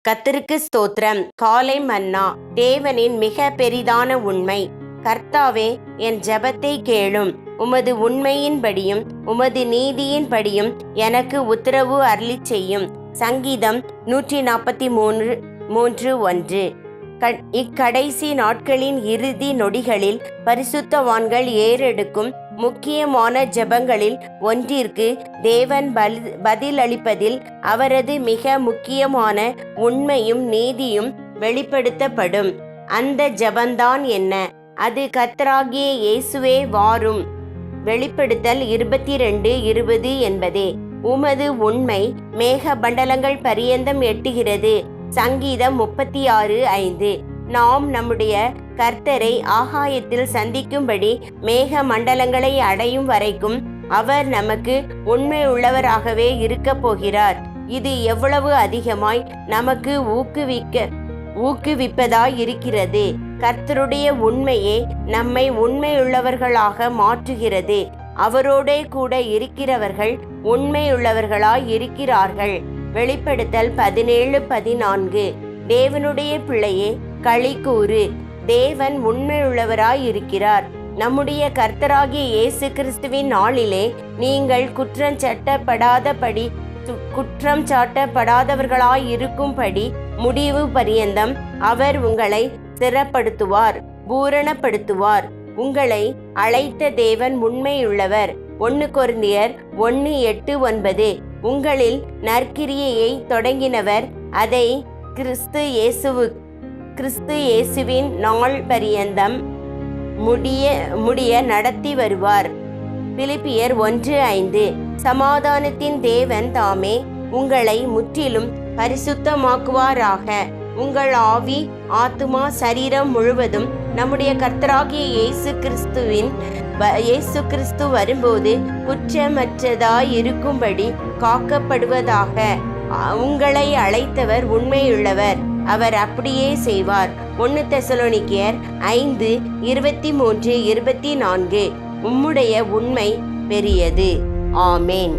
கர்த்தருக்கு ஸ்தோத்திரம். காலை மன்னா. தேவனின் மிக பெரிதான உண்மை. கர்த்தாவே, என் ஜெபத்தை கேளும். உமது உண்மையின்படியும் உமது நீதியின்படியும் எனக்கு உத்தரவு அருளிச் செய்யும். சங்கீதம் 143:1. இக்கடைசி நாட்களின் இறுதி நொடிகளில் பரிசுத்தவான்கள் ஏறெடுக்கும் முக்கியமான ஜெபங்களில் ஒன்றிற்கு தேவன் பதிலளிப்பதில் அவரது மிக முக்கியமான உண்மையும் நீதியும் வெளிப்படுத்தப்படும். அந்த ஜெபந்தான் என்ன? அது கர்த்தராகிய இயேசுவே வாரும். வெளிப்படுத்தல் 22:20 என்பதே. உமது உண்மை மேக மண்டலங்கள் பரியந்தம் எட்டுகிறது. சங்கீதம் 36:5. நாம் நம்முடைய கர்த்தரை ஆகாயத்தில் சந்திக்கும்படி மேக மண்டலங்களை அடையும் வரைக்கும் அவர் நமக்கு உண்மை உள்ளவராகவே இருக்க போகிறார். இது எவ்வளவு அதிகமாய் நமக்கு ஊக்குவிப்பதாய் இருக்கிறது. கர்த்தருடைய உண்மையே நம்மை உண்மையுள்ளவர்களாக மாற்றுகிறது. அவரோடே கூட இருக்கிறவர்கள் உண்மையுள்ளவர்களாய் இருக்கிறார்கள். வெளிப்படுத்தல் 17:14. தேவனுடைய பிள்ளையே, களி கூறு. தேவன் உண்மையுள்ளவராய் இருக்கிறார். நம்முடைய கர்த்தராகிய இயேசு கிறிஸ்துவின் நாளிலே நீங்கள் குற்றம் சாட்டப்படாதவர்களாய் இருக்கும்படி முடிவு பரியந்தம் அவர் உங்களை ஸ்திரப்படுத்துவார், பூரணப்படுத்துவார். உங்களை அழைத்த தேவன் உண்மையுள்ளவர். 1 கொரிந்தியர் 1:8-9. உங்களில் நற்கிரியையை தொடங்கினவர் அதை கிறிஸ்து இயேசுவின் நாள் பரியந்தம் முடிய நடத்தி வருவார். பிலிப்பியர் 1:5. சமாதானத்தின் தேவன் தாமே உங்களை முற்றிலும் பரிசுத்தமாக்குவாராக. உங்கள் ஆவி, ஆத்துமா, சரீரம் முழுவதும் நம்முடைய கர்த்தராகிய இயேசு கிறிஸ்து வரும்போது குற்றமற்றதாயிருக்கும்படி காக்கப்படுவதாக. உங்களை அழைத்தவர் உண்மையுள்ளவர். அவர் அப்படியே செய்வார். 1 தெசலோனிக்கேயர் 5:23-24. உம்முடைய உண்மை பெரியது. ஆமேன்.